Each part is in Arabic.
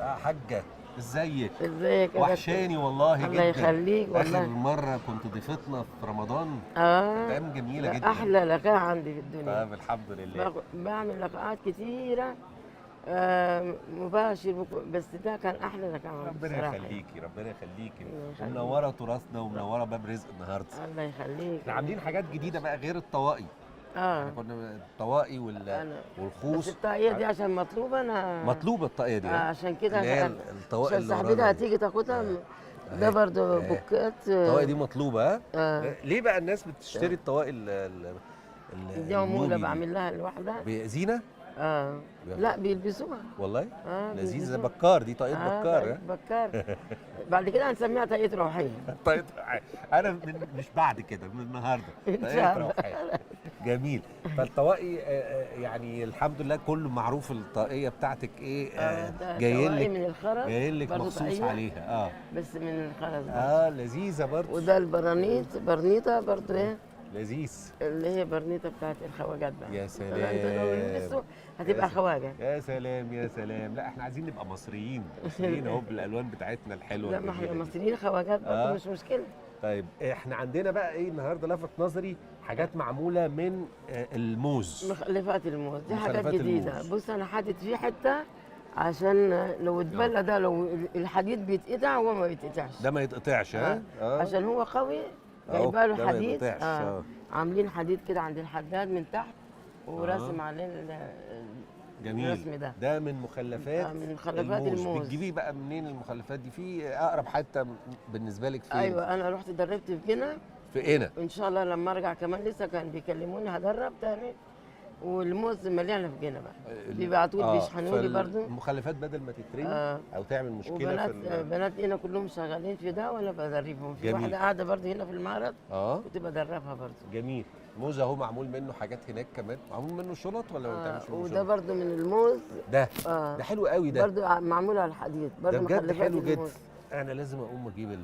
حاجة ازيك؟ ازيك يا وحشاني والله جدا. الله يخليك والله. اخر مرة كنت ضيفتنا في رمضان. اه ايام جميلة ده جدا. احلى لقاء عندي في الدنيا. طيب الحمد لله. بعمل لقاءات كتيرة مباشر بس ده كان احلى لقاء عندي ربنا بصراحة. يخليكي ربنا يخليكي. الله يخليك. ومنورة تراثنا ومنورة باب رزق النهارده. الله يخليك. احنا عاملين حاجات جديدة بقى غير الطواقي. اه كنا الطواقي بس والخوص. الطاقية دي عشان مطلوبة انا مطلوبة الطاقية دي. عشان كده اللي هي أنا- الطواقي عشان اللي صاحبتها ورانا دي. هتيجي تاخدها ده برضه بوكات الطواقي دي مطلوبة. آه. ليه بقى الناس بتشتري الطواقي دي عمولة النوبي دي؟ بعمل لها لوحدها. بزينة؟ لا بيلبسوها. والله؟ لذيذة بيلبسوها. بكار دي طاقية بكار. بكار. بعد كده هنسميها طاقية روحية. طيب انا مش بعد كده، من النهارده إن طاقية شاء الله. روحية. جميل. فالطواقي يعني الحمد لله كله معروف الطاقية بتاعتك ايه. ده جايين طواقي لك من الخرز جايين لك برضه مخصوص طاقية، عليها. بس من الخرز لذيذة برضه. وده برنيطة برضه ايه لذيذ. اللي هي برنيطة بتاعت الخواجات بقى. يا سلام. انت لو لبسته هتبقى خواجة. يا سلام يا سلام. لا احنا عايزين نبقى مصريين اهو بالالوان بتاعتنا الحلوه. لا ما احنا الجميلة دي. مصريين خواجات برضه مش مشكلة. طيب احنا عندنا بقى ايه النهارده لفت نظري حاجات معموله من الموز. مخلفات الموز دي حاجات مخلفات جديدة. الموز. بص انا حاطط فيه حتة عشان لو اتبلى ده لو الحديد بيتقطع هو ما بيتقطعش. ده ما يتقطعش. عشان هو قوي أهو، جايبه له ده ما حديد. يتقطعش. عاملين حديد كده عند الحداد من تحت ورسم عليه جميل. الرسم ده من مخلفات من مخلفات الموز. بتجيبيه بقى منين المخلفات دي؟ في اقرب حته بالنسبه لك فين؟ ايوه انا رحت دربت في جنة. في هنا. ان شاء الله لما ارجع كمان لسه كان بيكلموني هدرب تاني. والموز مليانه في جنة بقى بيبعتوا لي بيشحنوا لي برضه. المخلفات بدل ما تترمي او تعمل مشكله وبنات في بنات هنا كلهم شغالين في ده وانا بدربهم. في جميل. واحده قاعده برضه هنا في المعرض كنت بدربها برضه. جميل. موز اهو معمول منه حاجات هناك كمان. معمول منه شنط ولا ما بتعملش منه شنط؟ وده برضه من الموز. ده ده حلو قوي ده. برضه معمول على الحديد برضه ده بجد مخلفات حلو جدا. الموز. انا لازم اقوم اجيب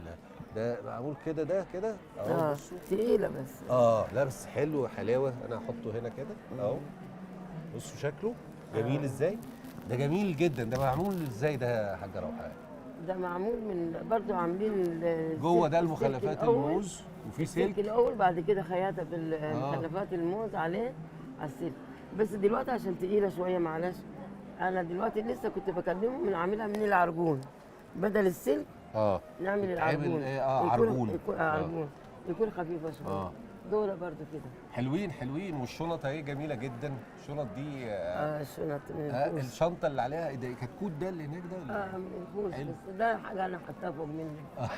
ده معمول كده. ده كده اهو بصوا. تقيله بس. لا بس حلو حلاوه. انا هحطه هنا كده اهو. بصوا شكله جميل ازاي. ده جميل جدا. ده معمول ازاي ده يا حاجه روحان؟ ده معمول من برضه عاملين جوه ده المخلفات الموز وفي السلك الاول بعد كده خياطه بالمخلفات الموز عليه على السلك. بس دلوقتي عشان تقيله شويه معلش. انا دلوقتي لسه كنت بكلمهم من عاملها من العرجون بدل السلك. نعمل العرجون. عرجون. يكون عرجون يكون خفيفه شويه. دول برضه كده حلوين حلوين. والشنط اهي جميله جدا. الشنط دي الشنط الشنطه اللي عليها ده كتكوت ده اللي هناك ده ولا من الفوز. بس ده حاجه انا حطها فوق مني.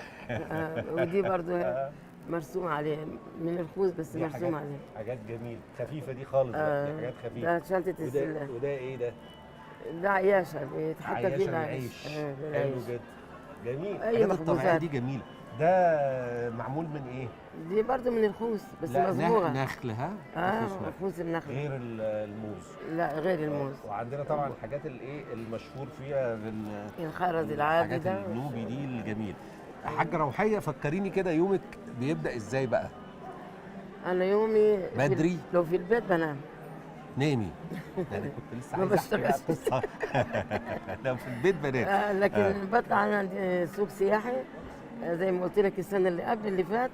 ودي برضه مرسوم عليه من الخوذ بس مرسوم عليه. حاجات جميله خفيفه دي خالص. دي حاجات خفيفه. ده شنطه السلاح. وده ايه ده؟ ده عياشه بيتحط فيه العيش. حلو جدا. جميل. اي مخبوزات دي جميله. ده معمول من ايه؟ دي برضه من الخوص بس مصبوغه. نخل. خوص النخل غير الموز. لا غير الموز. وعندنا طبعا الحاجات الايه المشهور فيها الخرز العادي ده. الحاجات النوبي دي الجميل. حاجه روحيه فكريني كده يومك بيبدا ازاي بقى؟ انا يومي بدري. لو في البيت بنام. نامي. انا كنت لسه ما بشتغلش. لو في البيت بنام. لكن بطلع انا سوق سياحي زي ما قلت لك السنه اللي قبل اللي فات.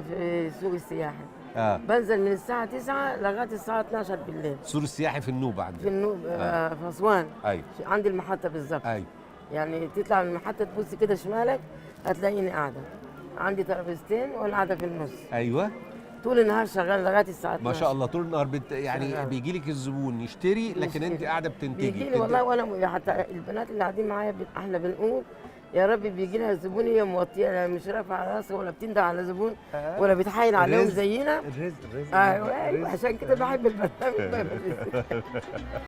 في سوق السياحي. بنزل من الساعه 9 لغايه الساعه 12 بالليل. السوق السياحي في النوبه عندنا. في النوبه في اسوان. ايوه. عند المحطه بالظبط. ايوه. يعني تطلع من المحطه تبص كده شمالك هتلاقيني قاعده. عندي ترابيزتين وانا قاعده في النص. ايوه. طول النهار شغال لغايه الساعه 12. ما شاء الله. طول النهار يعني بيجي لك الزبون يشتري لكن انت قاعده بتنتجي. بيجي لي والله وانا حتى البنات اللي قاعدين معايا احنا بنقول يا رب بيجي لها الزبون هي موطيه مش رافعه راسها ولا بتندع على زبون ولا بتحايل عليهم زينا. الرزق ايوه عشان كده بحب البرنامج.